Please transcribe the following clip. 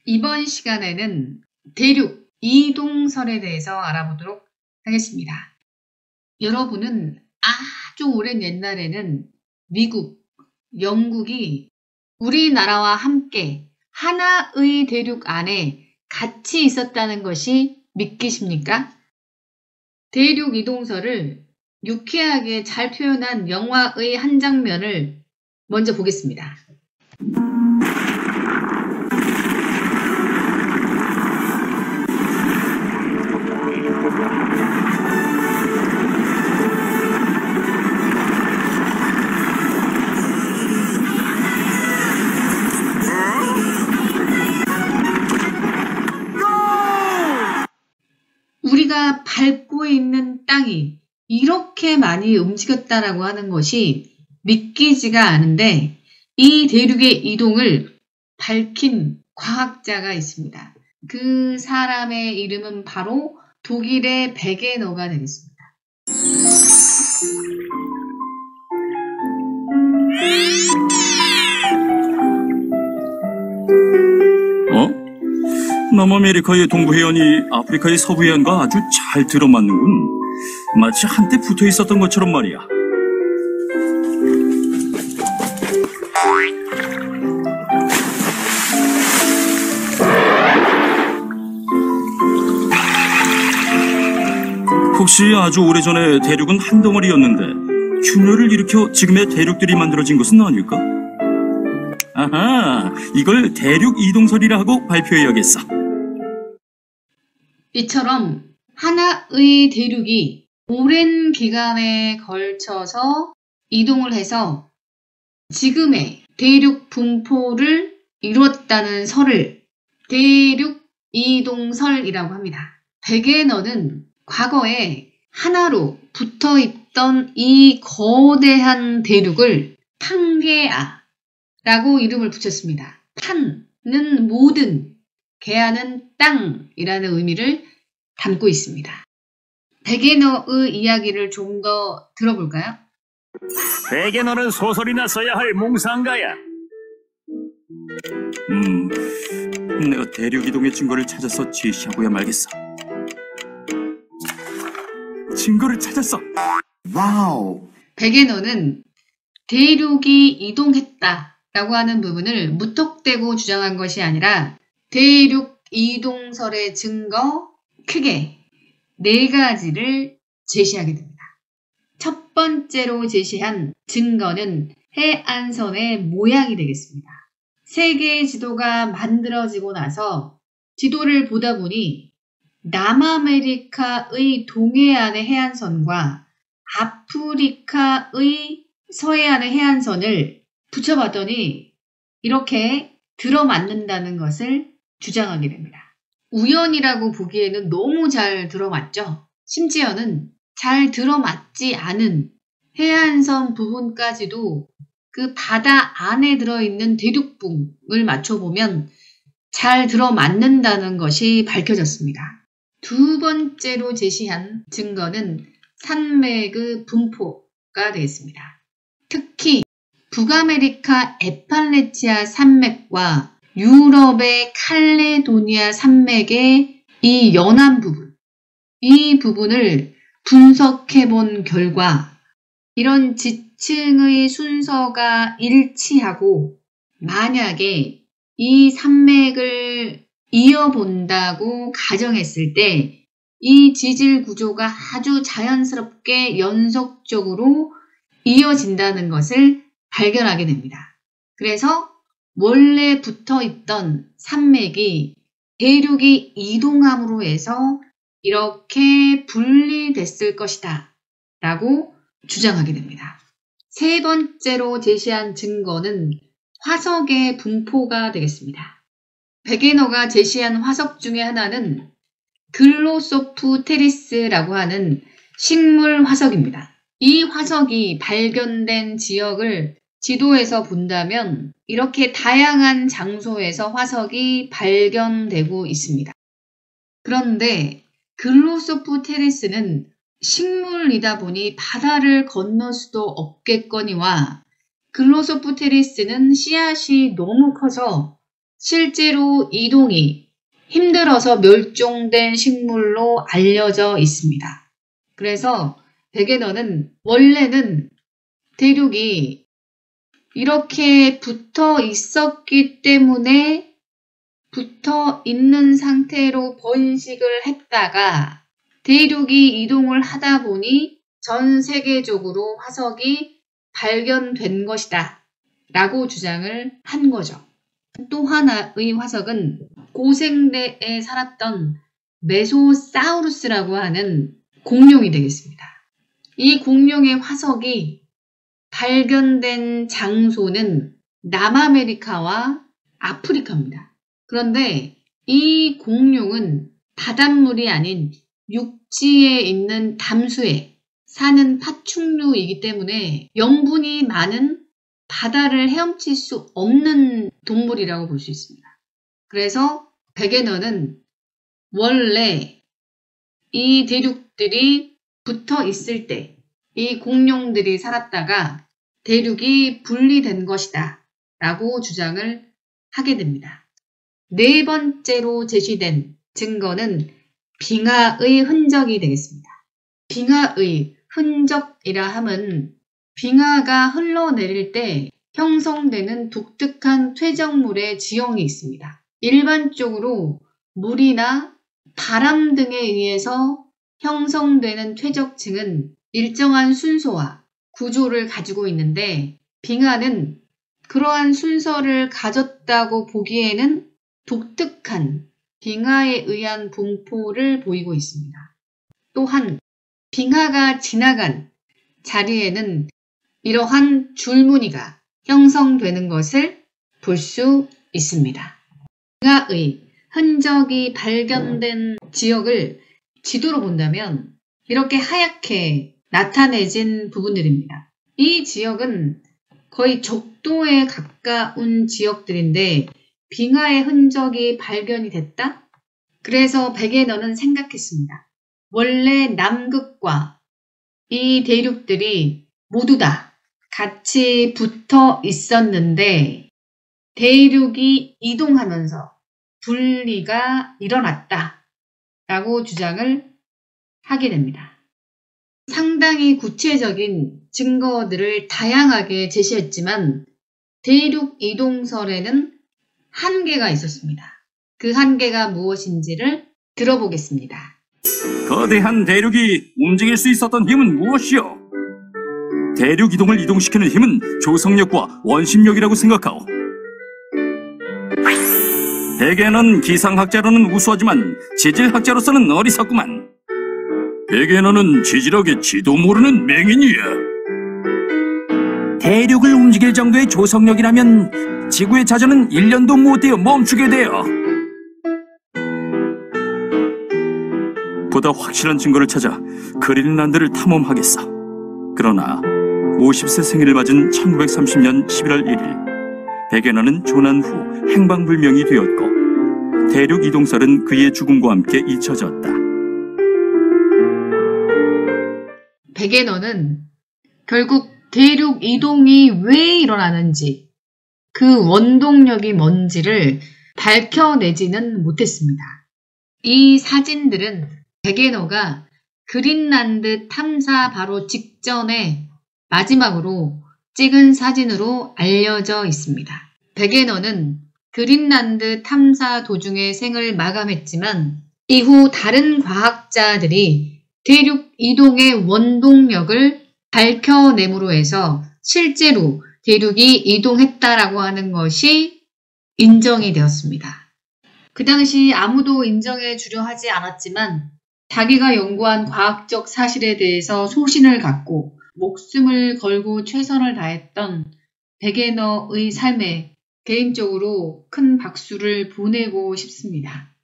이번 시간에는 대륙 이동설에 대해서 알아보도록 하겠습니다. 여러분은 아주 오랜 옛날에는 미국, 영국이 우리나라와 함께 하나의 대륙 안에 같이 있었다는 것이 믿기십니까? 대륙 이동설을 유쾌하게 잘 표현한 영화의 한 장면을 먼저 보겠습니다. 우리가 밟고 있는 땅이 이렇게 많이 움직였다라고 하는 것이 믿기지가 않은데 이 대륙의 이동을 밝힌 과학자가 있습니다. 그 사람의 이름은 바로 독일의 베게너가 되겠습니다. 남아메리카의 동부 해안이 아프리카의 서부 해안과 아주 잘 들어맞는군. 마치 한때 붙어 있었던 것처럼 말이야. 혹시 아주 오래전에 대륙은 한 덩어리였는데 균열을 일으켜 지금의 대륙들이 만들어진 것은 아닐까? 아하, 이걸 대륙 이동설이라 하고 발표해야겠어. 이처럼 하나의 대륙이 오랜 기간에 걸쳐서 이동을 해서 지금의 대륙 분포를 이루었다는 설을 대륙 이동설이라고 합니다. 베게너는 과거에 하나로 붙어있던 이 거대한 대륙을 팡게아라고 이름을 붙였습니다. 판은 모든, 게아는 땅이라는 의미를 담고 있습니다. 베게너의 이야기를 좀 더 들어볼까요? 베게너는 소설이나 써야 할 몽상가야. 내가 대륙 이동의 증거를 찾아서 제시하고야 말겠어. 증거를 찾았어. 와우. 베게너는 대륙이 이동했다라고 하는 부분을 무턱대고 주장한 것이 아니라 대륙 이동설의 증거 크게 4가지를 제시하게 됩니다. 첫 번째로 제시한 증거는 해안선의 모양이 되겠습니다. 세계 지도가 만들어지고 나서 지도를 보다 보니 남아메리카의 동해안의 해안선과 아프리카의 서해안의 해안선을 붙여봤더니 이렇게 들어맞는다는 것을 주장하게 됩니다. 우연이라고 보기에는 너무 잘 들어맞죠? 심지어는 잘 들어맞지 않은 해안선 부분까지도 그 바다 안에 들어있는 대륙붕을 맞춰보면 잘 들어맞는다는 것이 밝혀졌습니다. 두 번째로 제시한 증거는 산맥의 분포가 되겠습니다. 특히 북아메리카 에팔레치아 산맥과 유럽의 칼레도니아 산맥의 이 연안 부분, 이 부분을 분석해 본 결과 이런 지층의 순서가 일치하고 만약에 이 산맥을 이어본다고 가정했을 때 이 지질 구조가 아주 자연스럽게 연속적으로 이어진다는 것을 발견하게 됩니다. 그래서 원래 붙어있던 산맥이 대륙이 이동함으로 해서 이렇게 분리됐을 것이다 라고 주장하게 됩니다. 세 번째로 제시한 증거는 화석의 분포가 되겠습니다. 베게너가 제시한 화석 중에 하나는 글로소프테리스라고 하는 식물 화석입니다. 이 화석이 발견된 지역을 지도에서 본다면 이렇게 다양한 장소에서 화석이 발견되고 있습니다. 그런데 글로소프테리스는 식물이다 보니 바다를 건널 수도 없겠거니와 글로소프테리스는 씨앗이 너무 커서 실제로 이동이 힘들어서 멸종된 식물로 알려져 있습니다. 그래서 베게너는 원래는 대륙이 이렇게 붙어 있었기 때문에 붙어 있는 상태로 번식을 했다가 대륙이 이동을 하다 보니 전 세계적으로 화석이 발견된 것이다 라고 주장을 한 거죠. 또 하나의 화석은 고생대에 살았던 메소사우루스라고 하는 공룡이 되겠습니다. 이 공룡의 화석이 발견된 장소는 남아메리카와 아프리카입니다. 그런데 이 공룡은 바닷물이 아닌 육지에 있는 담수에 사는 파충류이기 때문에 영분이 많은 바다를 헤엄칠 수 없는 동물이라고 볼 수 있습니다. 그래서 베게너는 원래 이 대륙들이 붙어 있을 때 이 공룡들이 살았다가 대륙이 분리된 것이다 라고 주장을 하게 됩니다. 네 번째로 제시된 증거는 빙하의 흔적이 되겠습니다. 빙하의 흔적이라 함은 빙하가 흘러내릴 때 형성되는 독특한 퇴적물의 지형이 있습니다. 일반적으로 물이나 바람 등에 의해서 형성되는 퇴적층은 일정한 순서와 구조를 가지고 있는데 빙하는 그러한 순서를 가졌다고 보기에는 독특한 빙하에 의한 분포를 보이고 있습니다. 또한 빙하가 지나간 자리에는 이러한 줄무늬가 형성되는 것을 볼 수 있습니다. 빙하의 흔적이 발견된 지역을 지도로 본다면 이렇게 하얗게 나타내진 부분들입니다. 이 지역은 거의 적도에 가까운 지역들인데 빙하의 흔적이 발견이 됐다? 그래서 베게너는 생각했습니다. 원래 남극과 이 대륙들이 모두 다 같이 붙어 있었는데 대륙이 이동하면서 분리가 일어났다 라고 주장을 하게 됩니다. 상당히 구체적인 증거들을 다양하게 제시했지만 대륙 이동설에는 한계가 있었습니다. 그 한계가 무엇인지를 들어보겠습니다. 거대한 대륙이 움직일 수 있었던 힘은 무엇이요? 대륙 이동을 이동시키는 힘은 조성력과 원심력이라고 생각하오. 베게너는 기상학자로는 우수하지만 지질학자로서는 어리석구만. 베게너는 지질학의 지도 모르는 맹인이야. 대륙을 움직일 정도의 조성력이라면 지구의 자전은 1년도 못 되어 멈추게 되어. 보다 확실한 증거를 찾아 그린란드를 탐험하겠어. 그러나 50세 생일을 맞은 1930년 11월 1일 베게너는 조난 후 행방불명이 되었고 대륙 이동설은 그의 죽음과 함께 잊혀졌다. 베게너는 결국 대륙 이동이 왜 일어나는지 그 원동력이 뭔지를 밝혀내지는 못했습니다. 이 사진들은 베게너가 그린란드 탐사 바로 직전에 마지막으로 찍은 사진으로 알려져 있습니다. 베게너는 그린란드 탐사 도중에 생을 마감했지만 이후 다른 과학자들이 대륙 이동의 원동력을 밝혀냄으로 해서 실제로 대륙이 이동했다라고 하는 것이 인정이 되었습니다. 그 당시 아무도 인정해 주려 하지 않았지만 자기가 연구한 과학적 사실에 대해서 소신을 갖고 목숨을 걸고 최선을 다했던 베게너의 삶에 개인적으로 큰 박수를 보내고 싶습니다.